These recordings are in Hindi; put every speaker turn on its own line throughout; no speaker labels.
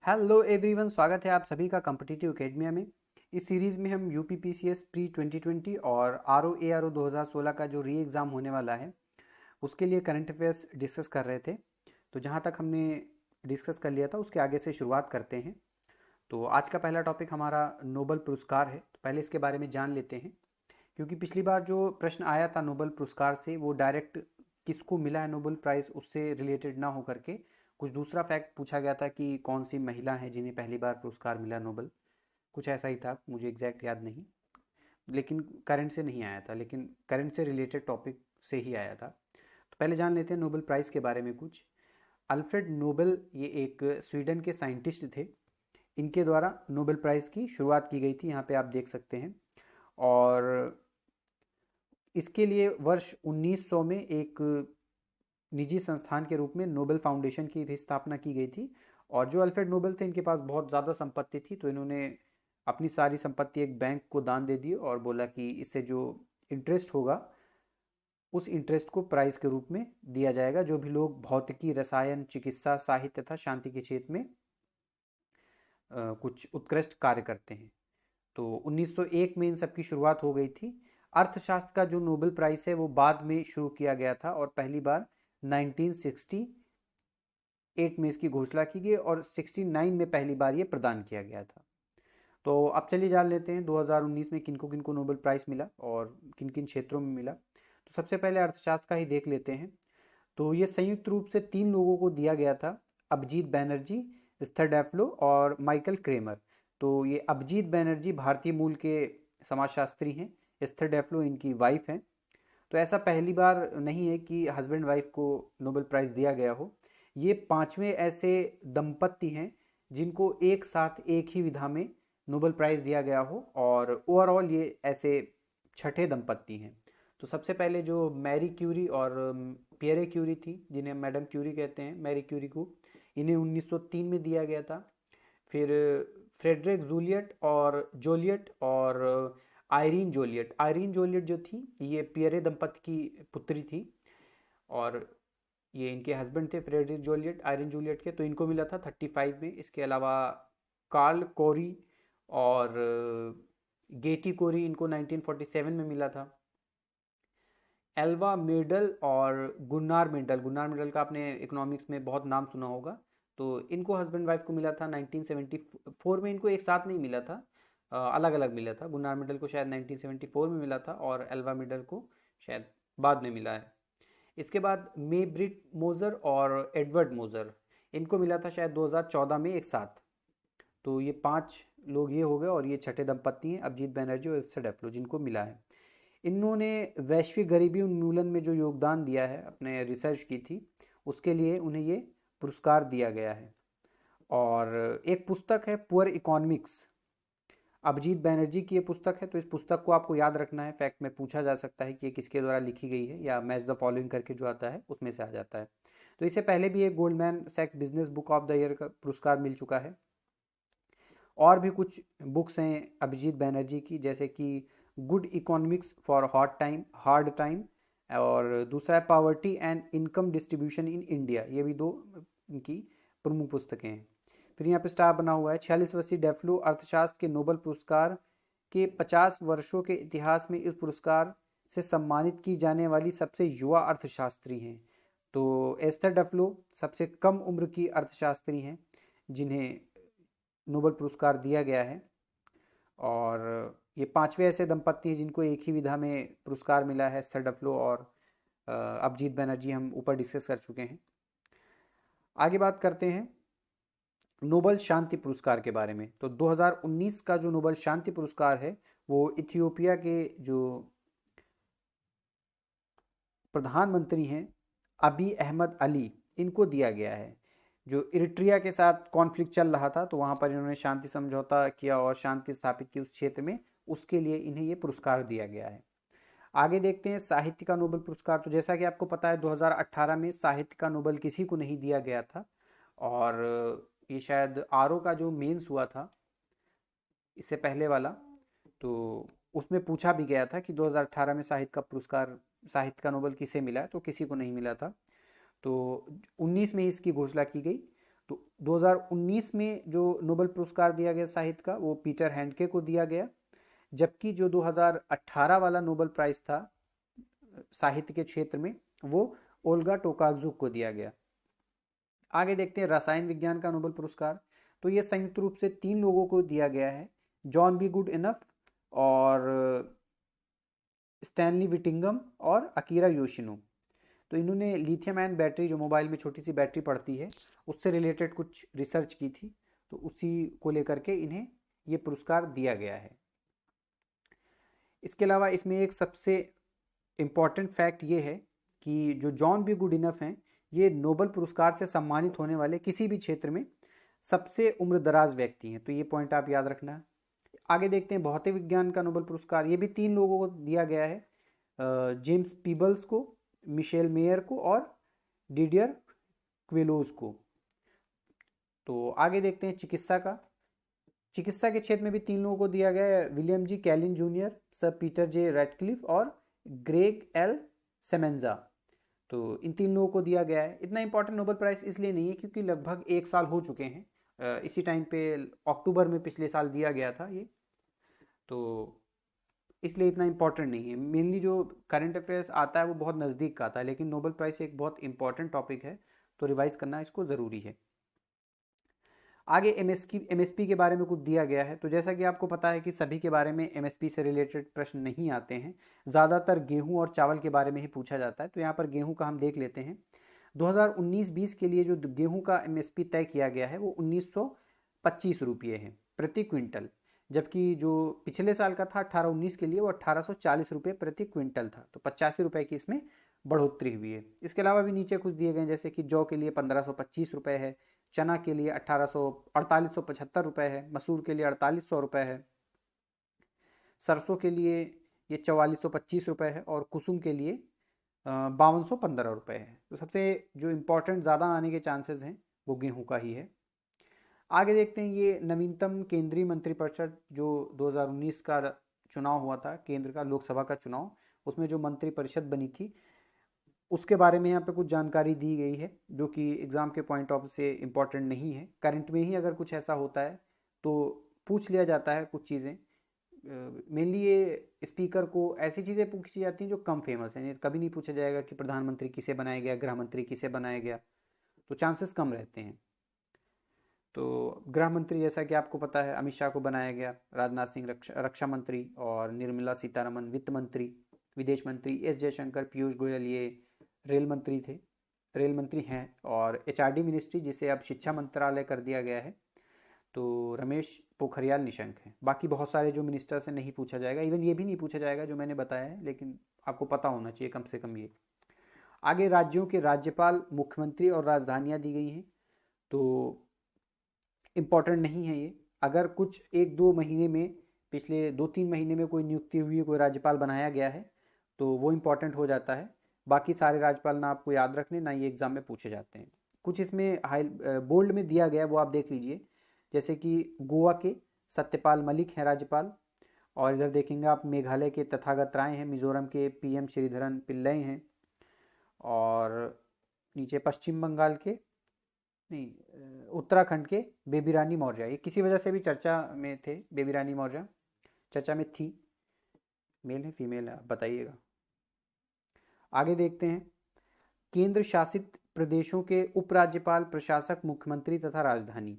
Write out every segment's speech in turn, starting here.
हेलो एवरीवन, स्वागत है आप सभी का कॉम्पिटिटिव एकेडमिया में। इस सीरीज़ में हम यूपीपीसीएस प्री 2020 और आरओ एआरओ 2016 का जो री एग्ज़ाम होने वाला है उसके लिए करंट अफेयर्स डिस्कस कर रहे थे। तो जहाँ तक हमने डिस्कस कर लिया था उसके आगे से शुरुआत करते हैं। तो आज का पहला टॉपिक हमारा नोबल पुरस्कार है। तो पहले इसके बारे में जान लेते हैं, क्योंकि पिछली बार जो प्रश्न आया था नोबेल पुरस्कार से वो डायरेक्ट किसको मिला है नोबेल प्राइज़ उससे रिलेटेड ना हो करके कुछ दूसरा फैक्ट पूछा गया था कि कौन सी महिला है जिन्हें पहली बार पुरस्कार मिला नोबेल। कुछ ऐसा ही था, मुझे एग्जैक्ट याद नहीं, लेकिन करंट से नहीं आया था, लेकिन करंट से रिलेटेड टॉपिक से ही आया था। तो पहले जान लेते हैं नोबेल प्राइज़ के बारे में कुछ। अल्फ्रेड नोबेल ये एक स्वीडन के साइंटिस्ट थे। इनके द्वारा नोबेल प्राइज़ की शुरुआत की गई थी, यहाँ पे आप देख सकते हैं। और इसके लिए वर्ष 1900 में एक निजी संस्थान के रूप में नोबेल फाउंडेशन की भी स्थापना की गई थी। और जो अल्फ्रेड नोबेल थे इनके पास बहुत ज़्यादा संपत्ति थी, तो इन्होंने अपनी सारी संपत्ति एक बैंक को दान दे दी और बोला कि इससे जो इंटरेस्ट होगा उस इंटरेस्ट को प्राइज के रूप में दिया जाएगा जो भी लोग भौतिकी, रसायन, चिकित्सा, साहित्य तथा शांति के क्षेत्र में कुछ उत्कृष्ट कार्य करते हैं। तो 1901 में इन सब की शुरुआत हो गई थी। अर्थशास्त्र का जो नोबेल प्राइज है वो बाद में शुरू किया गया था और पहली बार 1968 में इसकी घोषणा की गई और 69 में पहली बार ये प्रदान किया गया था। तो अब चलिए जान लेते हैं 2019 में किनको किनको नोबेल प्राइज मिला और किन किन क्षेत्रों में मिला। तो सबसे पहले अर्थशास्त्र का ही देख लेते हैं। तो ये संयुक्त रूप से 3 लोगों को दिया गया था, अभिजीत बैनर्जी, स्थर डेफ्लो और माइकल क्रेमर। तो ये अभिजीत बैनर्जी भारतीय मूल के समाजशास्त्री हैं, स्थर डेफ्लो इनकी वाइफ हैं। तो ऐसा पहली बार नहीं है कि हस्बैंड वाइफ को नोबेल प्राइज़ दिया गया हो। ये पांचवें ऐसे दंपत्ति हैं जिनको एक साथ एक ही विधा में नोबेल प्राइज़ दिया गया हो, और ओवरऑल ये ऐसे छठे दंपत्ति हैं। तो सबसे पहले जो मैरी क्यूरी और पियरे क्यूरी थी, जिन्हें मैडम क्यूरी कहते हैं, मैरी क्यूरी को, इन्हें 1903 में दिया गया था। फिर फ्रेडरिक जूलियट और जोलियट और आयरीन जोलियट जो थी ये पियरे दंपति की पुत्री थी, और ये इनके हस्बैंड थे फ्रेडरिक जोलियट, आयरीन जूलियट के। तो इनको मिला था 35 में। इसके अलावा कार्ल कोरी और गेटी कोरी, इनको 1947 में मिला था। एल्वा मेडल और गुन्नार मेडल का आपने इकोनॉमिक्स में बहुत नाम सुना होगा। तो इनको हस्बैंड वाइफ को मिला था 1974 में। इनको एक साथ नहीं मिला था, अलग अलग मिला था। गुन्नार मेडल को शायद 1974 में मिला था और एल्वा मेडल को शायद बाद में मिला है। इसके बाद मे ब्रिट मोजर और एडवर्ड मोजर, इनको मिला था शायद 2014 में एक साथ। तो ये 5 लोग ये हो गए, और ये छठे दंपत्ति हैं अभिजीत बैनर्जी और इल्सा डेफ्लो जिनको मिला है। इन्होंने वैश्विक गरीबी उन्मूलन में जो योगदान दिया है, अपने रिसर्च की थी, उसके लिए उन्हें ये पुरस्कार दिया गया है। और एक पुस्तक है पुअर इकोनॉमिक्स, अभिजीत बैनर्जी की ये पुस्तक है। तो इस पुस्तक को आपको याद रखना है, फैक्ट में पूछा जा सकता है कि ये किसके द्वारा लिखी गई है, या मैच द फॉलोइंग करके जो आता है उसमें से आ जाता है। तो इससे पहले भी एक गोल्डमैन सैक्स business book of the year का पुरस्कार मिल चुका है। और भी कुछ बुक्स हैं अभिजीत बैनर्जी की, जैसे कि good economics for hard time, और दूसरा है poverty and income distribution in India. ये भी दो इनकी प्रमुख पुस्तकें हैं। फिर यहाँ पे स्टार बना हुआ है 46 वर्षीय डेफ्लो अर्थशास्त्र के नोबेल पुरस्कार के 50 वर्षों के इतिहास में इस पुरस्कार से सम्मानित की जाने वाली सबसे युवा अर्थशास्त्री हैं। तो एस्थर डेफ्लो सबसे कम उम्र की अर्थशास्त्री हैं जिन्हें नोबेल पुरस्कार दिया गया है। और ये पांचवे ऐसे दंपत्ति हैं जिनको एक ही विधा में पुरस्कार मिला है, एस्थर डफलो और अभिजीत बनर्जी, हम ऊपर डिस्कस कर चुके हैं। आगे बात करते हैं नोबेल शांति पुरस्कार के बारे में। तो 2019 का जो नोबेल शांति पुरस्कार है वो इथियोपिया के जो प्रधानमंत्री हैं अबी अहमद अली, इनको दिया गया है। जो इरिट्रिया के साथ कॉन्फ्लिक्ट चल रहा था, तो वहाँ पर इन्होंने शांति समझौता किया और शांति स्थापित की उस क्षेत्र में, उसके लिए इन्हें ये पुरस्कार दिया गया है। आगे देखते हैं साहित्य का नोबेल पुरस्कार। तो जैसा कि आपको पता है 2018 में साहित्य का नोबेल किसी को नहीं दिया गया था, और ये शायद आरओ का जो मेंस हुआ था इससे पहले वाला, तो उसमें पूछा भी गया था कि 2018 में साहित्य का पुरस्कार, साहित्य का नोबेल किसे मिला है, तो किसी को नहीं मिला था। तो 19 में इसकी घोषणा की गई। तो 2019 में जो नोबेल पुरस्कार दिया गया साहित्य का वो पीटर हैंडके को दिया गया, जबकि जो 2018 वाला नोबेल प्राइज था साहित्य के क्षेत्र में वो ओल्गा टोकार्जुक को दिया गया। आगे देखते हैं रसायन विज्ञान का नोबेल पुरस्कार। तो ये संयुक्त रूप से 3 लोगों को दिया गया है, जॉन बी गुड इनफ और स्टैनली विटिंगम और अकीरा योशिनो। तो इन्होंने लिथियम आयन बैटरी, जो मोबाइल में छोटी सी बैटरी पड़ती है, उससे रिलेटेड कुछ रिसर्च की थी, तो उसी को लेकर के इन्हें ये पुरस्कार दिया गया है। इसके अलावा इसमें एक सबसे इम्पॉर्टेंट फैक्ट ये है कि जो जॉन बी गुड इनफ हैं, ये नोबेल पुरस्कार से सम्मानित होने वाले किसी भी क्षेत्र में सबसे उम्रदराज व्यक्ति हैं, तो ये पॉइंट आप याद रखना। आगे देखते हैं भौतिक विज्ञान का नोबेल पुरस्कार। ये भी 3 लोगों को दिया गया है, जेम्स पीबल्स को, मिशेल मेयर को और डिडियर क्विलोज को। तो आगे देखते हैं चिकित्सा का। चिकित्सा के क्षेत्र में भी 3 लोगों को दिया गया है, William G Kaelin junior, sir Peter J Ratcliffe और ग्रेग एल सेमेंजा। तो इन 3 लोगों को दिया गया है। इतना इंपॉर्टेंट नोबेल प्राइज इसलिए नहीं है क्योंकि लगभग 1 साल हो चुके हैं, इसी टाइम पे अक्टूबर में पिछले साल दिया गया था ये, तो इसलिए इतना इंपॉर्टेंट नहीं है। मेनली जो करंट अफेयर्स आता है वो बहुत नज़दीक का आता है, लेकिन नोबेल प्राइज एक बहुत इंपॉर्टेंट टॉपिक है, तो रिवाइज करना इसको ज़रूरी है। आगे एमएसपी के बारे में कुछ दिया गया है। तो जैसा कि आपको पता है कि सभी के बारे में एमएसपी से रिलेटेड प्रश्न नहीं आते हैं, ज़्यादातर गेहूं और चावल के बारे में ही पूछा जाता है। तो यहाँ पर गेहूं का हम देख लेते हैं। 2019-20 के लिए जो गेहूं का एमएसपी तय किया गया है वो 1925 रुपये है प्रति क्विंटल, जबकि जो पिछले साल का था 18-19 के लिए वो 1840 रुपये प्रति क्विंटल था। तो 85 रुपये की इसमें बढ़ोतरी हुई है। इसके अलावा भी नीचे कुछ दिए गए, जैसे कि जौ के लिए 1525 रुपये है, चना के लिए 4875 रुपये है, मसूर के लिए 4800 रुपये है, सरसों के लिए ये 4425 रुपये है और कुसुम के लिए 5215 रुपये है। तो सबसे जो इम्पोर्टेंट ज़्यादा आने के चांसेस हैं वो गेहूं का ही है। आगे देखते हैं ये नवीनतम केंद्रीय मंत्रिपरिषद जो 2019 का चुनाव हुआ था, केंद्र का लोकसभा का चुनाव, उसमें जो मंत्रिपरिषद बनी थी उसके बारे में यहाँ पे कुछ जानकारी दी गई है, जो कि एग्ज़ाम के पॉइंट ऑफ से इम्पॉर्टेंट नहीं है। करंट में ही अगर कुछ ऐसा होता है तो पूछ लिया जाता है कुछ चीज़ें। मेनली ये स्पीकर को ऐसी चीज़ें पूछी जाती हैं जो कम फेमस हैं। कभी नहीं पूछा जाएगा कि प्रधानमंत्री किसे बनाया गया, गृह मंत्री किसे बनाया गया, तो चांसेस कम रहते हैं। तो गृह मंत्री जैसा कि आपको पता है अमित शाह को बनाया गया, राजनाथ सिंह रक्षा मंत्री और निर्मला सीतारमन वित्त मंत्री, विदेश मंत्री एस जयशंकर, पीयूष गोयल ये रेल मंत्री थे, रेल मंत्री हैं, और एचआरडी मिनिस्ट्री जिसे अब शिक्षा मंत्रालय कर दिया गया है, तो रमेश पोखरियाल निशंक हैं। बाकी बहुत सारे जो मिनिस्टर से नहीं पूछा जाएगा, इवन ये भी नहीं पूछा जाएगा जो मैंने बताया है, लेकिन आपको पता होना चाहिए कम से कम ये। आगे राज्यों के राज्यपाल, मुख्यमंत्री और राजधानियाँ दी गई हैं। तो इम्पॉर्टेंट नहीं है ये। अगर कुछ 1-2 महीने में, पिछले 2-3 महीने में कोई नियुक्ति हुई है, कोई राज्यपाल बनाया गया है, तो वो इम्पॉर्टेंट हो जाता है। बाकी सारे राज्यपाल ना आपको याद रखने, ना ये एग्ज़ाम में पूछे जाते हैं। कुछ इसमें हाई बोल्ड में दिया गया है, वो आप देख लीजिए। जैसे कि गोवा के सत्यपाल मलिक हैं राज्यपाल, और इधर देखेंगे आप मेघालय के तथागत राय हैं, मिजोरम के पीएम श्रीधरन पिल्लई हैं, और नीचे पश्चिम बंगाल के नहीं उत्तराखंड के बेबी रानी मौर्य। ये किसी वजह से भी चर्चा में थे, बेबी रानी मौर्य चर्चा में थी। मेल है फीमेल है, आप बताइएगा। आगे देखते हैं केंद्र शासित प्रदेशों के उपराज्यपाल, प्रशासक, मुख्यमंत्री तथा राजधानी।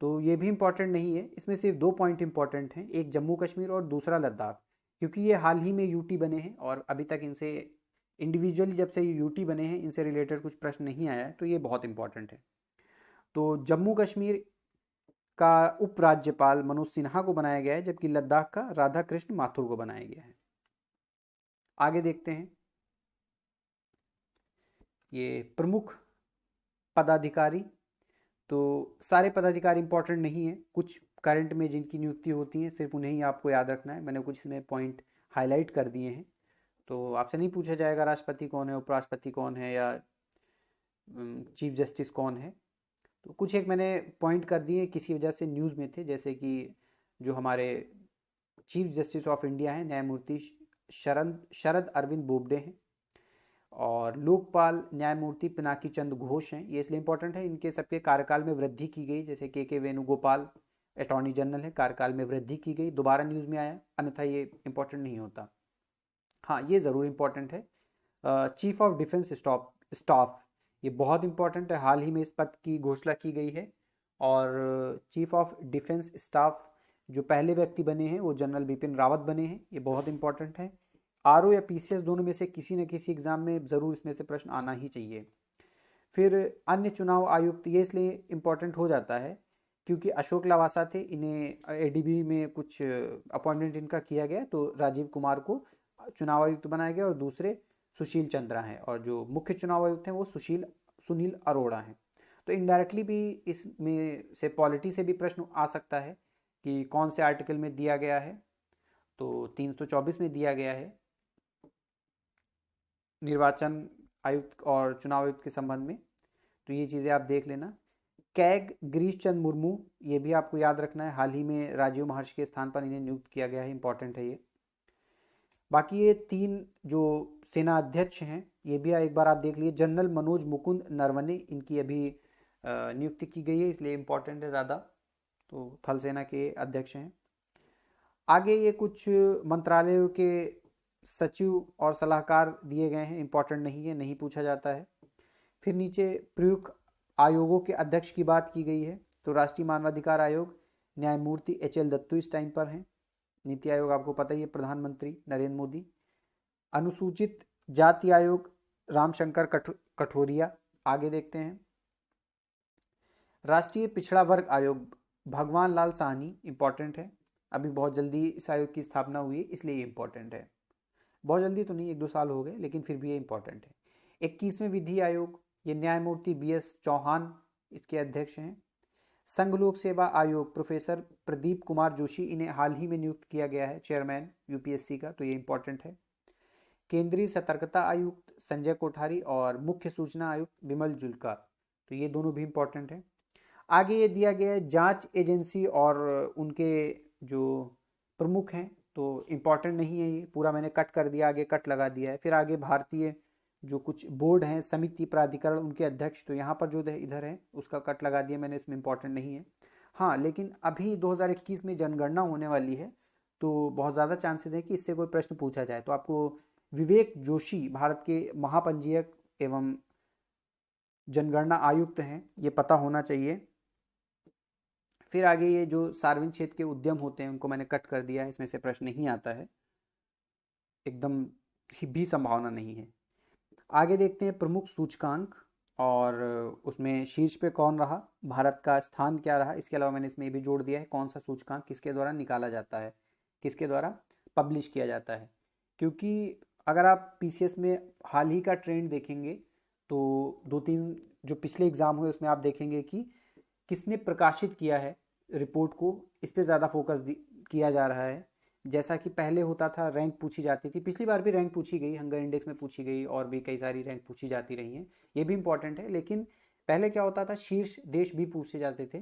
तो ये भी इम्पॉर्टेंट नहीं है, इसमें सिर्फ 2 पॉइंट इंपॉर्टेंट हैं, एक जम्मू कश्मीर और दूसरा लद्दाख, क्योंकि ये हाल ही में यूटी बने हैं और अभी तक इनसे इंडिविजुअली जब से ये यूटी बने हैं इनसे रिलेटेड कुछ प्रश्न नहीं आया है, तो ये बहुत इंपॉर्टेंट है। तो जम्मू कश्मीर का उपराज्यपाल मनोज सिन्हा को बनाया गया है, जबकि लद्दाख का राधा कृष्ण माथुर को बनाया गया है। आगे देखते हैं ये प्रमुख पदाधिकारी। तो सारे पदाधिकारी इंपॉर्टेंट नहीं है, कुछ करंट में जिनकी नियुक्ति होती है सिर्फ उन्हें ही आपको याद रखना है। मैंने कुछ इसमें पॉइंट हाईलाइट कर दिए हैं। तो आपसे नहीं पूछा जाएगा राष्ट्रपति कौन है, उपराष्ट्रपति कौन है, या चीफ जस्टिस कौन है। तो कुछ एक मैंने पॉइंट कर दिए किसी वजह से न्यूज़ में थे, जैसे कि जो हमारे चीफ जस्टिस ऑफ इंडिया हैं न्यायमूर्ति शरद अरविंद बोबडे हैं, और लोकपाल न्यायमूर्ति पिनाकी चंद्र घोष हैं। ये इसलिए इंपॉर्टेंट है, इनके सबके कार्यकाल में वृद्धि की गई, जैसे के वेणुगोपाल अटॉर्नी जनरल है, कार्यकाल में वृद्धि की गई, दोबारा न्यूज़ में आया, अन्यथा ये इंपॉर्टेंट नहीं होता। हाँ, ये ज़रूर इंपॉर्टेंट है। चीफ ऑफ डिफेंस स्टाफ, ये बहुत इंपॉर्टेंट है, हाल ही में इस पद की घोषणा की गई है। और चीफ ऑफ डिफेंस स्टाफ जो पहले व्यक्ति बने हैं वो जनरल बिपिन रावत बने हैं, ये बहुत इंपॉर्टेंट है। आरओ या पीसीएस दोनों में से किसी न किसी एग्जाम में ज़रूर इसमें से प्रश्न आना ही चाहिए। फिर अन्य चुनाव आयुक्त, ये इसलिए इम्पोर्टेंट हो जाता है क्योंकि अशोक लवासा थे, इन्हें एडीबी में कुछ अपॉइंटमेंट इनका किया गया, तो राजीव कुमार को चुनाव आयुक्त बनाया गया और दूसरे सुशील चंद्रा हैं, और जो मुख्य चुनाव आयुक्त हैं वो सुनील अरोड़ा हैं। तो इनडायरेक्टली भी इसमें से पॉलिटी से भी प्रश्न आ सकता है कि कौन से आर्टिकल में दिया गया है, तो 324 में दिया गया है निर्वाचन आयुक्त और चुनाव आयुक्त के संबंध में। तो ये चीज़ें आप देख लेना। कैग गिरीश चंद मुर्मू, ये भी आपको याद रखना है, हाल ही में राजीव महर्षि के स्थान पर इन्हें नियुक्त किया गया है, इंपॉर्टेंट है ये। बाकी ये 3 जो सेना अध्यक्ष हैं ये भी एक बार आप देख लीजिए। जनरल मनोज मुकुंद नरवणे, इनकी अभी नियुक्ति की गई है, इसलिए इंपॉर्टेंट है ज़्यादा, तो थल सेना के अध्यक्ष हैं। आगे ये कुछ मंत्रालयों के सचिव और सलाहकार दिए गए हैं, इंपॉर्टेंट नहीं है, नहीं पूछा जाता है। फिर नीचे प्रयुक्त आयोगों के अध्यक्ष की बात की गई है, तो राष्ट्रीय मानवाधिकार आयोग न्यायमूर्ति HL दत्तू इस टाइम पर हैं। नीति आयोग आपको पता ही है, प्रधानमंत्री नरेंद्र मोदी। अनुसूचित जाति आयोग रामशंकर कठोरिया। आगे देखते हैं, राष्ट्रीय पिछड़ा वर्ग आयोग भगवान लाल साहनी, इंपॉर्टेंट है, अभी बहुत जल्दी इस आयोग की स्थापना हुई है, इसलिए ये इंपॉर्टेंट है। बहुत जल्दी तो नहीं, 1-2 साल हो गए, लेकिन फिर भी ये इंपॉर्टेंट है। 21वें विधि आयोग, ये न्यायमूर्ति BS चौहान इसके अध्यक्ष हैं। संघ लोक सेवा आयोग प्रोफेसर प्रदीप कुमार जोशी, इन्हें हाल ही में नियुक्त किया गया है चेयरमैन UPSC का, तो ये इंपॉर्टेंट है। केंद्रीय सतर्कता आयुक्त संजय कोठारी और मुख्य सूचना आयुक्त बिमल जुल्का, तो ये दोनों भी इंपॉर्टेंट है। आगे ये दिया गया है जांच एजेंसी और उनके जो प्रमुख हैं, तो इम्पॉर्टेंट नहीं है, ये पूरा मैंने कट कर दिया, आगे कट लगा दिया है। फिर आगे भारतीय जो कुछ बोर्ड हैं, समिति प्राधिकरण, उनके अध्यक्ष, तो यहाँ पर जो इधर है उसका कट लगा दिया मैंने, इसमें इम्पॉर्टेंट नहीं है। हाँ, लेकिन अभी 2021 में जनगणना होने वाली है, तो बहुत ज़्यादा चांसेस हैं कि इससे कोई प्रश्न पूछा जाए, तो आपको विवेक जोशी भारत के महापंजीयक एवं जनगणना आयुक्त हैं, ये पता होना चाहिए। फिर आगे ये जो सार्वजनिक क्षेत्र के उद्यम होते हैं उनको मैंने कट कर दिया है, इसमें से प्रश्न नहीं आता है, एकदम भी संभावना नहीं है। आगे देखते हैं प्रमुख सूचकांक, और उसमें शीर्ष पे कौन रहा, भारत का स्थान क्या रहा। इसके अलावा मैंने इसमें भी जोड़ दिया है कौन सा सूचकांक किसके द्वारा निकाला जाता है, किसके द्वारा पब्लिश किया जाता है। क्योंकि अगर आप PCS में हाल ही का ट्रेंड देखेंगे तो 2-3 जो पिछले एग्ज़ाम हुए उसमें आप देखेंगे कि किसने प्रकाशित किया है रिपोर्ट को, इस पर ज़्यादा फोकस किया जा रहा है। जैसा कि पहले होता था रैंक पूछी जाती थी, पिछली बार भी रैंक पूछी गई, हंगर इंडेक्स में पूछी गई, और भी कई सारी रैंक पूछी जाती रही हैं, ये भी इंपॉर्टेंट है। लेकिन पहले क्या होता था, शीर्ष देश भी पूछे जाते थे,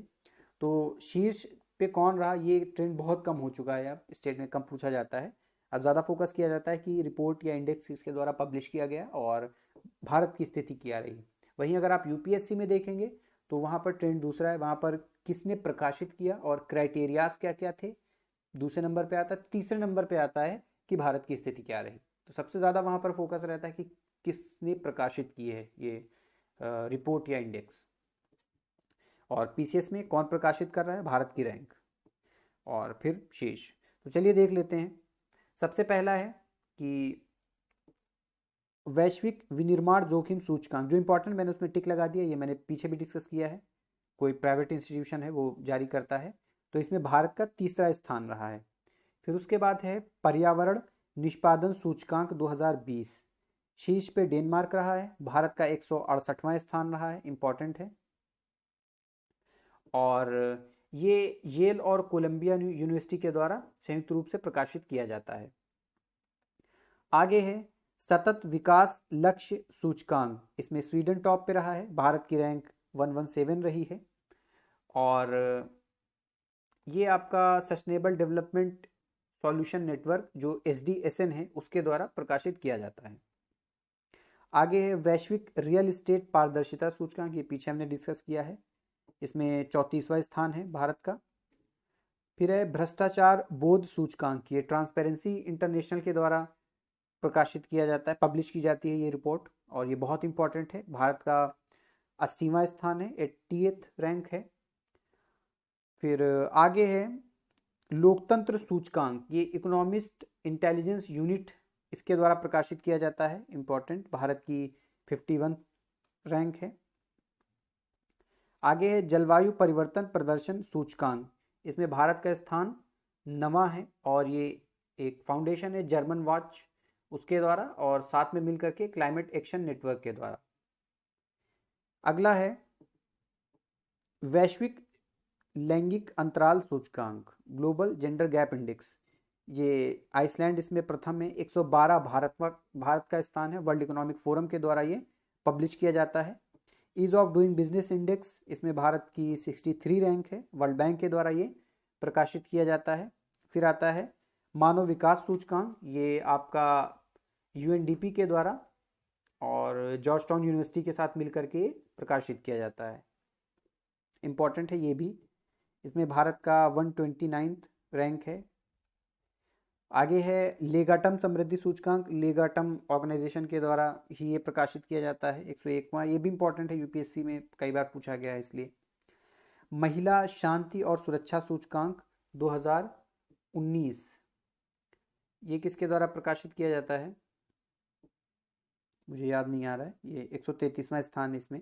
तो शीर्ष पे कौन रहा ये ट्रेंड बहुत कम हो चुका है, अब स्टेट में कम पूछा जाता है। अब ज़्यादा फोकस किया जाता है कि रिपोर्ट या इंडेक्स इसके द्वारा पब्लिश किया गया और भारत की स्थिति क्या रही। वहीं अगर आप UPSC में देखेंगे तो वहाँ पर ट्रेंड दूसरा है, वहाँ पर किसने प्रकाशित किया और क्राइटेरियाज क्या क्या थे, दूसरे नंबर पे आता है। तीसरे नंबर पे आता है कि भारत की स्थिति क्या रही। तो सबसे ज़्यादा वहाँ पर फोकस रहता है कि किसने प्रकाशित की है ये रिपोर्ट या इंडेक्स, और PCS में कौन प्रकाशित कर रहा है, भारत की रैंक, और फिर शीर्ष। तो चलिए देख लेते हैं। सबसे पहला है कि वैश्विक विनिर्माण जोखिम सूचकांक, जो इंपॉर्टेंट मैंने उसमें टिक लगा दिया, ये मैंने पीछे भी डिस्कस किया है, कोई प्राइवेट इंस्टीट्यूशन है वो जारी करता है, तो इसमें भारत का तीसरा स्थान रहा है। फिर उसके बाद है पर्यावरण निष्पादन सूचकांक 2020, शीर्ष पे डेनमार्क रहा है, भारत का 168वां स्थान रहा है, इंपॉर्टेंट है। और ये येल और कोलंबिया यूनिवर्सिटी के द्वारा संयुक्त रूप से प्रकाशित किया जाता है। आगे है सतत विकास लक्ष्य सूचकांक, इसमें स्वीडन टॉप पे रहा है, भारत की रैंक 117 रही है, और ये आपका सस्टेनेबल डेवलपमेंट सॉल्यूशन नेटवर्क जो SDSN है उसके द्वारा प्रकाशित किया जाता है। आगे है वैश्विक रियल एस्टेट पारदर्शिता सूचकांक, ये पीछे हमने डिस्कस किया है, इसमें 34वां स्थान है भारत का। फिर है भ्रष्टाचार बोध सूचकांक, ये ट्रांसपेरेंसी इंटरनेशनल के द्वारा प्रकाशित किया जाता है, पब्लिश की जाती है ये रिपोर्ट, और ये बहुत इंपॉर्टेंट है। भारत का 80वां स्थान है, 80th रैंक है। फिर आगे है लोकतंत्र सूचकांक, ये इकोनॉमिस्ट इंटेलिजेंस यूनिट इसके द्वारा प्रकाशित किया जाता है, इंपॉर्टेंट, भारत की 51 रैंक है। आगे है जलवायु परिवर्तन प्रदर्शन सूचकांक, इसमें भारत का स्थान 9वां है, और ये एक फाउंडेशन है जर्मन वॉच उसके द्वारा, और साथ में मिलकर के क्लाइमेट एक्शन नेटवर्क के द्वारा। अगला है वैश्विक लैंगिक अंतराल सूचकांक, ग्लोबल जेंडर गैप इंडेक्स, ये आइसलैंड इसमें प्रथम है, 112 भारत का स्थान है, वर्ल्ड इकोनॉमिक फोरम के द्वारा ये पब्लिश किया जाता है। Ease of doing business index, इसमें भारत की 63 रैंक है, वर्ल्ड बैंक के द्वारा ये प्रकाशित किया जाता है। फिर आता है मानव विकास सूचकांक, ये आपका यूएनडीपी के द्वारा और जॉर्ज टाउन यूनिवर्सिटी के साथ मिलकर के प्रकाशित किया जाता है, इंपॉर्टेंट है ये भी। इसमें भारत का 129th रैंक है। आगे है लेगाटम समृद्धि सूचकांक, लेगाटम ऑर्गेनाइजेशन के द्वारा ही ये प्रकाशित किया जाता है, 101वां, ये भी इंपॉर्टेंट है, यूपीएससी में कई बार पूछा गया है इसलिए। महिला शांति और सुरक्षा सूचकांक 2019, ये किसके द्वारा प्रकाशित किया जाता है, मुझे याद नहीं आ रहा है, ये 133वां स्थान है इसमें।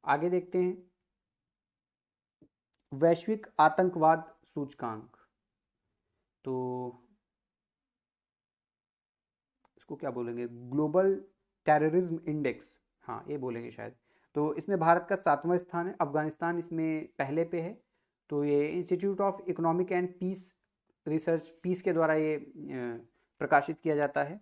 आगे देखते हैं वैश्विक आतंकवाद सूचकांक, तो इसको क्या बोलेंगे, ग्लोबल टेररिज्म इंडेक्स, हाँ ये बोलेंगे शायद। तो इसमें भारत का 7वां स्थान है, अफगानिस्तान इसमें पहले पे है। तो ये institute of economic and peace research peace के द्वारा ये प्रकाशित किया जाता है।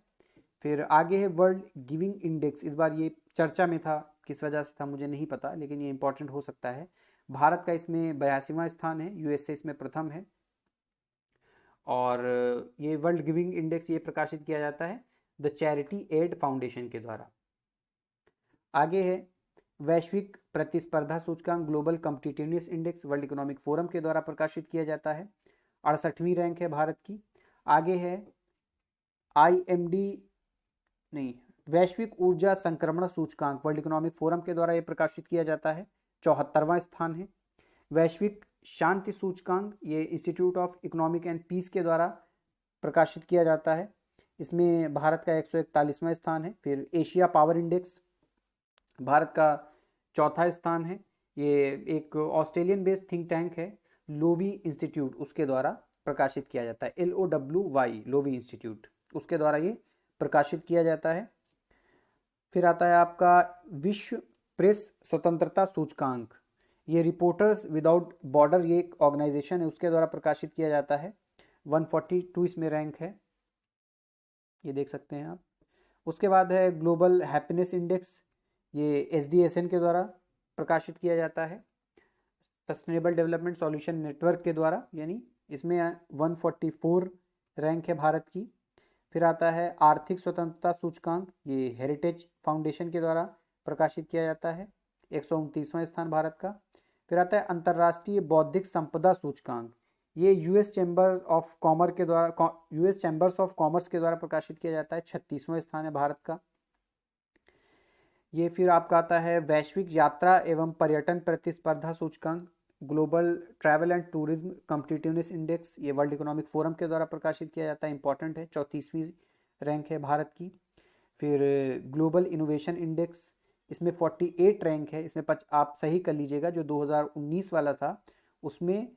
फिर आगे है वर्ल्ड गिविंग इंडेक्स, इस बार ये चर्चा में था, किस वजह से था मुझे नहीं पता, लेकिन ये इंपॉर्टेंट हो सकता है। भारत का इसमें 82वां स्थान है, यूएसए इसमें प्रथम है, और ये वर्ल्ड गिविंग इंडेक्स ये प्रकाशित किया जाता है द चैरिटी एड फाउंडेशन के द्वारा। आगे है वैश्विक प्रतिस्पर्धा सूचकांक, global competitiveness index, world economic forum के द्वारा प्रकाशित किया जाता है, 68वीं रैंक है भारत की। आगे है आईएमडी नहीं वैश्विक ऊर्जा संक्रमण सूचकांक, वर्ल्ड इकोनॉमिक फोरम के द्वारा यह प्रकाशित किया जाता है, 74वां स्थान है। वैश्विक शांति सूचकांक, ये institute of economic and peace के द्वारा प्रकाशित किया जाता है, इसमें भारत का 141वां स्थान है। फिर एशिया पावर इंडेक्स, भारत का 4था स्थान है, ये एक ऑस्ट्रेलियन बेस्ड थिंक टैंक है, लोवी इंस्टीट्यूट उसके द्वारा प्रकाशित किया जाता है, LOWY लोवी इंस्टीट्यूट उसके द्वारा ये प्रकाशित किया जाता है। फिर आता है आपका विश्व प्रेस स्वतंत्रता सूचकांक, ये रिपोर्टर्स विदाउट बॉर्डर ये एक ऑर्गेनाइजेशन है उसके द्वारा प्रकाशित किया जाता है, 142 इसमें रैंक है, ये देख सकते हैं आप। उसके बाद है ग्लोबल हैप्पीनेस इंडेक्स, ये SDSN के द्वारा प्रकाशित किया जाता है, सस्टेनेबल डेवलपमेंट सॉल्यूशन नेटवर्क के द्वारा, यानी इसमें 144 रैंक है भारत की। फिर आता है आर्थिक स्वतंत्रता सूचकांक, ये हेरिटेज फाउंडेशन के द्वारा प्रकाशित किया जाता है, 129वां स्थान भारत का। फिर आता है अंतर्राष्ट्रीय बौद्धिक संपदा सूचकांक, ये यूएस चैम्बर्स ऑफ कॉमर्स के द्वारा प्रकाशित किया जाता है, 36वां स्थान है भारत का। ये फिर आपका आता है वैश्विक यात्रा एवं पर्यटन प्रतिस्पर्धा सूचकांक, global travel and tourism competitiveness index, ये वर्ल्ड इकोनॉमिक फोरम के द्वारा प्रकाशित किया जाता है, इंपॉर्टेंट है, 34वीं रैंक है भारत की। फिर ग्लोबल इनोवेशन इंडेक्स, इसमें 48 रैंक है, इसमें आप सही कर लीजिएगा, जो 2019 वाला था उसमें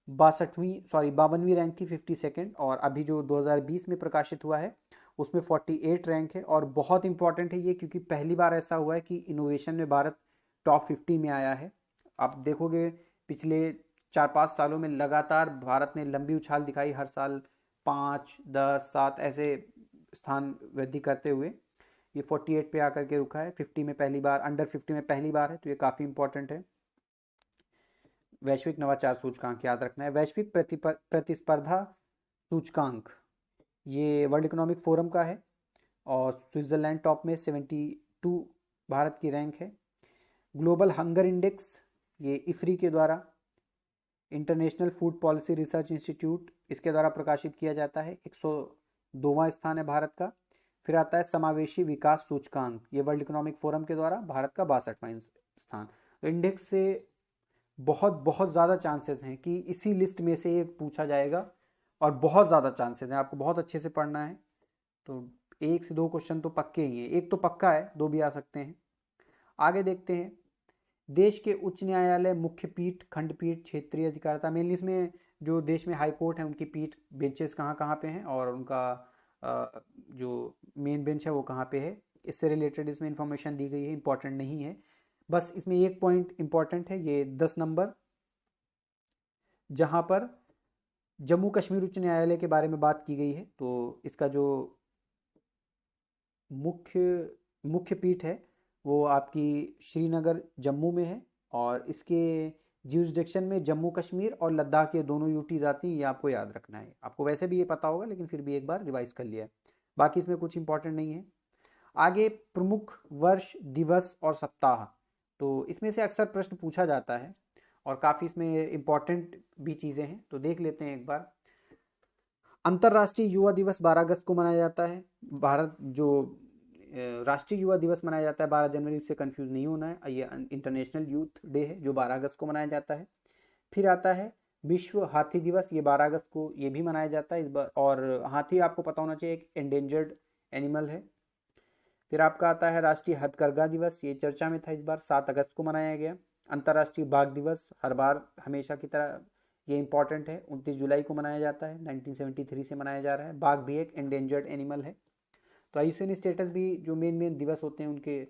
52वीं रैंक थी, 52nd, और अभी जो 2020 में प्रकाशित हुआ है उसमें 48 रैंक है। और बहुत इंपॉर्टेंट है ये, क्योंकि पहली बार ऐसा हुआ है कि इनोवेशन में भारत टॉप 50 में आया है। आप देखोगे पिछले 4-5 सालों में लगातार भारत ने लंबी उछाल दिखाई, हर साल 5, 10, 7 ऐसे स्थान वृद्धि करते हुए ये 48 पे आकर के रुका है, 50 में पहली बार, अंडर 50 में पहली बार है, तो ये काफ़ी इंपॉर्टेंट है। वैश्विक नवाचार सूचकांक याद रखना है। वैश्विक प्रतिस्पर्धा सूचकांक, ये वर्ल्ड इकोनॉमिक फोरम का है, और स्विट्ज़रलैंड टॉप में 72 भारत की रैंक है। ग्लोबल हंगर इंडेक्स ये इफ्री के द्वारा, international food policy research institute, इसके द्वारा प्रकाशित किया जाता है। 102वां स्थान है भारत का। फिर आता है समावेशी विकास सूचकांक, ये वर्ल्ड इकोनॉमिक फोरम के द्वारा भारत का 62वां स्थान। तो इंडेक्स से बहुत बहुत ज़्यादा चांसेस हैं कि इसी लिस्ट में से एक पूछा जाएगा, और बहुत ज़्यादा चांसेस हैं। आपको बहुत अच्छे से पढ़ना है, तो 1 से 2 क्वेश्चन तो पक्के ही हैं। एक तो पक्का है, 2 भी आ सकते हैं। आगे देखते हैं, देश के उच्च न्यायालय, मुख्य पीठ, खंडपीठ, क्षेत्रीय अधिकारिता, मेनली इसमें जो देश में हाई कोर्ट है उनकी पीठ, बेंचेस कहाँ कहाँ पे हैं और उनका जो मेन बेंच है वो कहाँ पे है, इससे रिलेटेड इसमें इंफॉर्मेशन दी गई है। इंपॉर्टेंट नहीं है, बस इसमें एक पॉइंट इंपॉर्टेंट है, ये 10 नंबर, जहाँ पर जम्मू कश्मीर उच्च न्यायालय के बारे में बात की गई है। तो इसका जो मुख्य पीठ है वो आपकी श्रीनगर जम्मू में है, और इसके ज्यूरिसडिक्शन में जम्मू कश्मीर और लद्दाख ये दोनों यूटीज आती हैं। ये आपको याद रखना है, आपको वैसे भी ये पता होगा लेकिन फिर भी एक बार रिवाइज कर लिया है। बाकी इसमें कुछ इंपॉर्टेंट नहीं है। आगे प्रमुख वर्ष, दिवस और सप्ताह, तो इसमें से अक्सर प्रश्न पूछा जाता है और काफ़ी इसमें इंपॉर्टेंट भी चीज़ें हैं, तो देख लेते हैं एक बार। अंतर्राष्ट्रीय युवा दिवस 12 अगस्त को मनाया जाता है। भारत जो राष्ट्रीय युवा दिवस मनाया जाता है 12 जनवरी से कंफ्यूज नहीं होना है, ये इंटरनेशनल यूथ डे है जो 12 अगस्त को मनाया जाता है। फिर आता है विश्व हाथी दिवस, ये 12 अगस्त को ये भी मनाया जाता है इस बार, और हाथी आपको पता होना चाहिए एक एंडेंजर्ड एनिमल है। फिर आपका आता है राष्ट्रीय हथकरघा दिवस, ये चर्चा में था इस बार, 7 अगस्त को मनाया गया। अंतर्राष्ट्रीय बाघ दिवस, हर बार हमेशा की तरह ये इंपॉर्टेंट है, 29 जुलाई को मनाया जाता है, 1973 से मनाया जा रहा है। बाघ भी एक एंडेंजर्ड एनिमल है। तो आईयूसीएन स्टेटस भी जो मेन दिवस होते हैं उनके,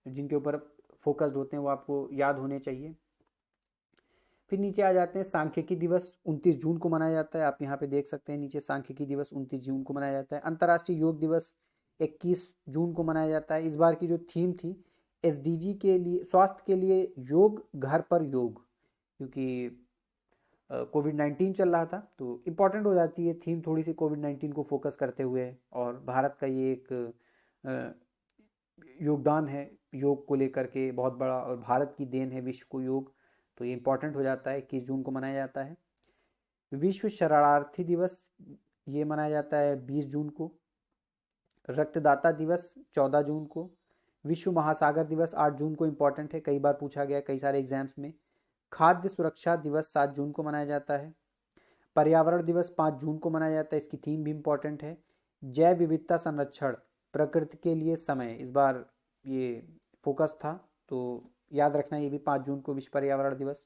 जिनके ऊपर फोकस्ड होते हैं, वो आपको याद होने चाहिए। फिर नीचे आ जाते हैं, सांख्यिकी दिवस 29 जून को मनाया जाता है। आप यहाँ पे देख सकते हैं नीचे, सांख्यिकी दिवस 29 जून को मनाया जाता है। अंतर्राष्ट्रीय योग दिवस 21 जून को मनाया जाता है। इस बार की जो थीम थी एसडीजी के लिए, स्वास्थ्य के लिए योग, घर पर योग, क्योंकि कोविड-19 चल रहा था तो इम्पॉर्टेंट हो जाती है थीम थोड़ी सी कोविड-19 को फोकस करते हुए, और भारत का ये एक योगदान है योग को लेकर के बहुत बड़ा, और भारत की देन है विश्व को योग, तो ये इंपॉर्टेंट हो जाता है। 21 जून को मनाया जाता है। विश्व शरणार्थी दिवस ये मनाया जाता है 20 जून को। रक्तदाता दिवस 14 जून को। विश्व महासागर दिवस 8 जून को, इंपॉर्टेंट है, कई बार पूछा गया कई सारे एग्जाम्स में। खाद्य सुरक्षा दिवस 7 जून को मनाया जाता है। पर्यावरण दिवस 5 जून को मनाया जाता है, इसकी थीम भी इंपॉर्टेंट है। जैव विविधता संरक्षण, प्रकृति के लिए समय, इस बार ये फोकस था, तो याद रखना ये भी 5 जून को विश्व पर्यावरण दिवस।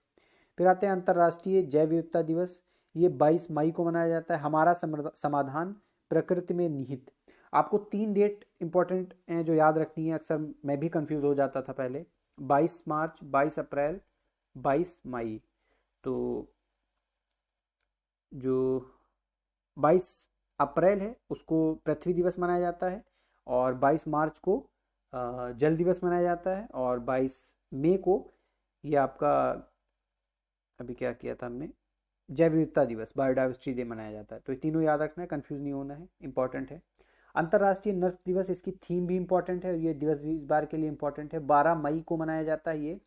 फिर आते हैं अंतर्राष्ट्रीय जैव विविधता दिवस, ये 22 मई को मनाया जाता है। हमारा समाधान प्रकृति में निहित, आपको 3 डेट इंपॉर्टेंट हैं जो याद रखनी है, अक्सर मैं भी कंफ्यूज हो जाता था पहले, 22 मार्च, 22 अप्रैल, 22 मई। तो जो 22 अप्रैल है उसको पृथ्वी दिवस मनाया जाता है, और 22 मार्च को जल दिवस मनाया जाता है, और 22 मई को ये आपका, अभी क्या किया था हमने, जैव विविधता दिवस, बायोडाइवर्सिटी डे मनाया जाता है। तो ये तीनों याद रखना है, कंफ्यूज नहीं होना है, इंपॉर्टेंट है। अंतर्राष्ट्रीय नर्स दिवस, इसकी थीम भी इंपॉर्टेंट है, ये दिवस भी इस बार के लिए इंपॉर्टेंट है। 12 मई को मनाया जाता है ये।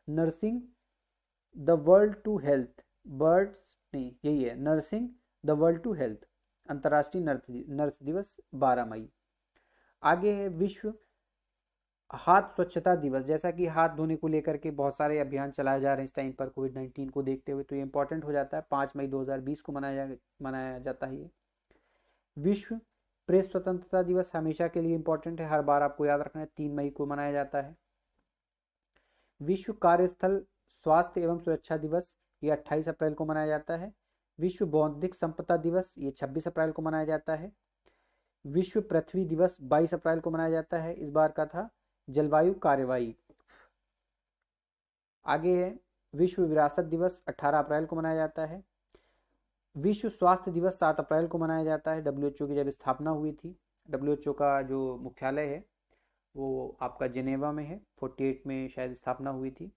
Nursing the world to health, birds नहीं, यही है, nursing the world to health, अंतर्राष्ट्रीय नर्स दिवस 12 मई। आगे है विश्व हाथ स्वच्छता दिवस, जैसा कि हाथ धोने को लेकर के बहुत सारे अभियान चलाए जा रहे हैं इस टाइम पर कोविड-19 को देखते हुए, तो ये इंपॉर्टेंट हो जाता है। 5 मई 2020 को मनाया जाता है ये। विश्व प्रेस स्वतंत्रता दिवस हमेशा के लिए इंपॉर्टेंट है, हर बार आपको याद रखना है, 3 मई को मनाया जाता है। विश्व कार्यस्थल स्वास्थ्य एवं सुरक्षा दिवस, ये 28 अप्रैल को मनाया जाता है। विश्व बौद्धिक संपदा दिवस, ये 26 अप्रैल को मनाया जाता है। विश्व पृथ्वी दिवस 22 अप्रैल को मनाया जाता है, इस बार का था जलवायु कार्रवाई। आगे है विश्व विरासत दिवस 18 अप्रैल को मनाया जाता है। विश्व स्वास्थ्य दिवस 7 अप्रैल को मनाया जाता है, डब्ल्यूएचओ की जब स्थापना हुई थी। डब्ल्यूएचओ का जो मुख्यालय है वो आपका जिनेवा में है, 48 में शायद स्थापना हुई थी।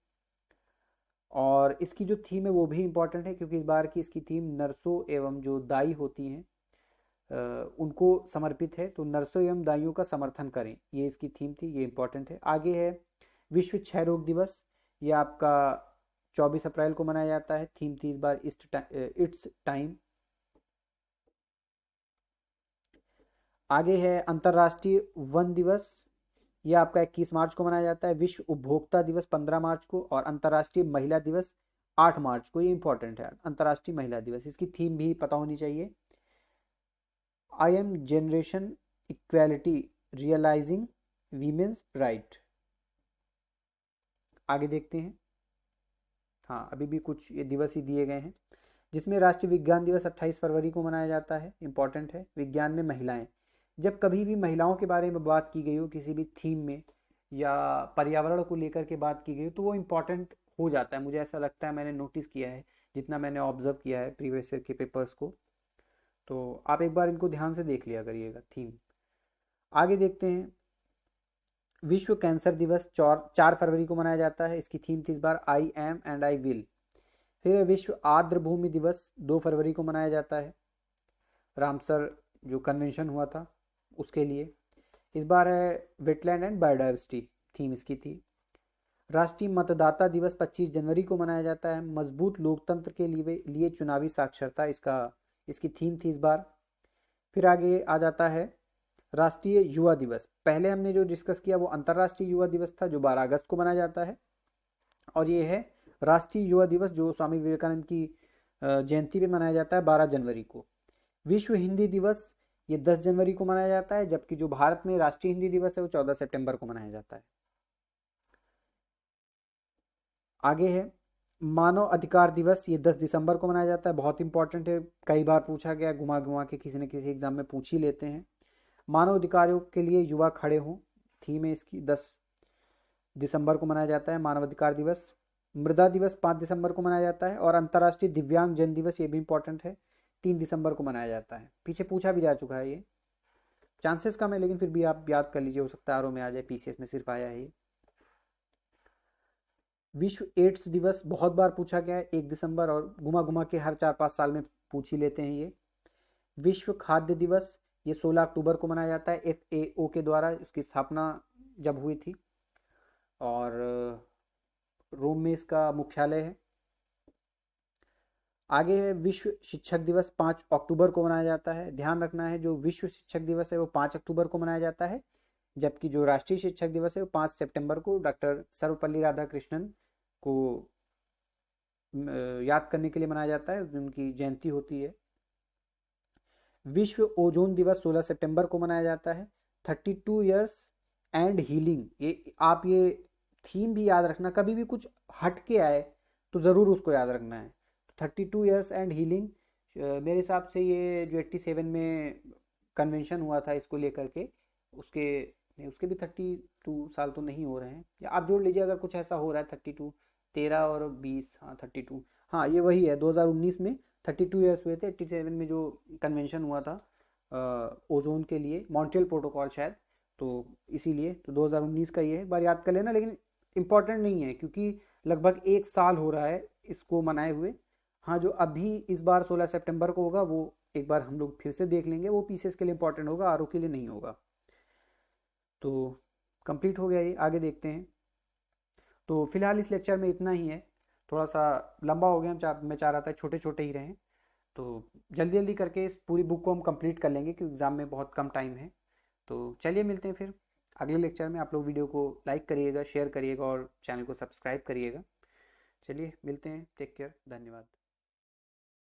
और इसकी जो थीम है वो भी इम्पॉर्टेंट है, क्योंकि इस बार की इसकी थीम नर्सों एवं जो दाई होती हैं, उनको समर्पित है। तो नर्सों एवं दाइयों का समर्थन करें, ये इसकी थीम थी, ये इंपॉर्टेंट है। आगे है विश्व क्षय रोग दिवस, ये आपका 24 अप्रैल को मनाया जाता है। थीम थी इस बार इट्स टाइम। आगे है अंतर्राष्ट्रीय वन दिवस, ये आपका 21 मार्च को मनाया जाता है। विश्व उपभोक्ता दिवस 15 मार्च को, और अंतर्राष्ट्रीय महिला दिवस 8 मार्च को। ये इंपॉर्टेंट है, अंतर्राष्ट्रीय महिला दिवस, इसकी थीम भी पता होनी चाहिए। I am generation equality realising women's right. आगे देखते हैं। हाँ, अभी भी कुछ ये दिवस ही दिए गए हैं, जिसमें राष्ट्रीय विज्ञान दिवस 28 फरवरी को मनाया जाता है। इंपॉर्टेंट है। विज्ञान में महिलाएं, जब कभी भी महिलाओं के बारे में बात की गई हो किसी भी थीम में, या पर्यावरण को लेकर के बात की गई हो, तो वो इम्पॉर्टेंट हो जाता है, मुझे ऐसा लगता है। मैंने नोटिस किया है, जितना मैंने ऑब्जर्व किया है प्रीवियस ईयर के पेपर्स को। तो आप एक बार इनको ध्यान से देख लिया करिएगा थीम। आगे देखते हैं। विश्व कैंसर दिवस 4 फरवरी को मनाया जाता है। इसकी थीम थी इस बार I am and I will. फिर विश्व आर्द्र भूमि दिवस 2 फरवरी को मनाया जाता है, रामसर जो कन्वेंशन हुआ था उसके लिए। इस बार है वेटलैंड एंड बायोडाइवर्सिटी, थीम इसकी थी। राष्ट्रीय मतदाता दिवस 25 जनवरी को मनाया जाता है। मजबूत लोकतंत्र के लिए चुनावी साक्षरता, इसकी थीम थी इस बार। फिर आगे आ जाता है राष्ट्रीय युवा दिवस। पहले हमने जो डिस्कस किया वो अंतर्राष्ट्रीय युवा दिवस था, जो 12 अगस्त को मनाया जाता है। और ये है राष्ट्रीय युवा दिवस, जो स्वामी विवेकानंद की जयंती पे मनाया जाता है 12 जनवरी को। विश्व हिंदी दिवस, ये 10 जनवरी को मनाया जाता है, जबकि जो भारत में राष्ट्रीय हिंदी दिवस है वो 14 सितंबर को मनाया जाता है। आगे है मानव अधिकार दिवस, ये 10 दिसंबर को मनाया जाता है। बहुत इंपॉर्टेंट है, कई बार पूछा गया, घुमा घुमा के किसी न किसी एग्जाम में पूछ ही लेते हैं। मानव अधिकारों के लिए युवा खड़े हों, थीम है इसकी। 10 दिसंबर को मनाया जाता है मानव अधिकार दिवस। मृदा दिवस 5 दिसंबर को मनाया जाता है। और अंतर्राष्ट्रीय दिव्यांग जन दिवस, ये भी इंपॉर्टेंट है, 3 दिसंबर को मनाया जाता है। पीछे पूछा भी जा चुका है, ये चांसेस कम है, लेकिन फिर भी आप याद कर लीजिए, हो सकता है आरओ में आ जाए, पीसीएस में सिर्फ आया है ये। विश्व एड्स दिवस बहुत बार पूछा गया है, 1 दिसंबर, और घुमा घुमा के हर 4-5 साल में पूछ ही लेते हैं ये। विश्व खाद्य दिवस, ये 16 अक्टूबर को मनाया जाता है, FAO के द्वारा इसकी स्थापना जब हुई थी, और रोम में इसका मुख्यालय है। आगे है विश्व शिक्षक दिवस, 5 अक्टूबर को मनाया जाता है। ध्यान रखना है, जो विश्व शिक्षक दिवस है वो 5 अक्टूबर को मनाया जाता है, जबकि जो राष्ट्रीय शिक्षक दिवस है वो 5 सितंबर को डॉक्टर सर्वपल्ली राधाकृष्णन को याद करने के लिए मनाया जाता है, उनकी जयंती होती है। विश्व ओजोन दिवस 16 सितंबर को मनाया जाता है। 32 इयर्स एंड हीलिंग, ये आप ये थीम भी याद रखना, कभी भी कुछ हट के आए तो ज़रूर उसको याद रखना है। 32 इयर्स एंड हीलिंग, मेरे हिसाब से ये जो 87 में कन्वेंशन हुआ था इसको लेकर के, उसके नहीं, उसके भी 32 साल तो नहीं हो रहे हैं, या आप जोड़ लीजिए अगर कुछ ऐसा हो रहा है। 32, 13 और 20, हाँ 32, हाँ ये वही है। 2019 में 32 ईयर्स हुए थे। 87 में जो कन्वेंशन हुआ था ओजोन के लिए, मॉन्ट्रियल प्रोटोकॉल शायद, तो इसीलिए तो 2019 का ये है, एक बार याद कर लेना। लेकिन इम्पॉर्टेंट नहीं है, क्योंकि लगभग 1 साल हो रहा है इसको मनाए हुए। हाँ, जो अभी इस बार 16 सितंबर को होगा वो एक बार हम लोग फिर से देख लेंगे, वो पीसीएस के लिए इंपॉर्टेंट होगा, आरओ के लिए नहीं होगा। तो कंप्लीट हो गया ये, आगे देखते हैं। तो फिलहाल इस लेक्चर में इतना ही है, थोड़ा सा लंबा हो गया, मैं चाह रहा था छोटे छोटे ही रहें। तो जल्दी जल्दी करके इस पूरी बुक को हम कंप्लीट कर लेंगे, क्योंकि एग्ज़ाम में बहुत कम टाइम है। तो चलिए मिलते हैं फिर अगले लेक्चर में। आप लोग वीडियो को लाइक करिएगा, शेयर करिएगा और चैनल को सब्सक्राइब करिएगा। चलिए मिलते हैं, टेक केयर, धन्यवाद।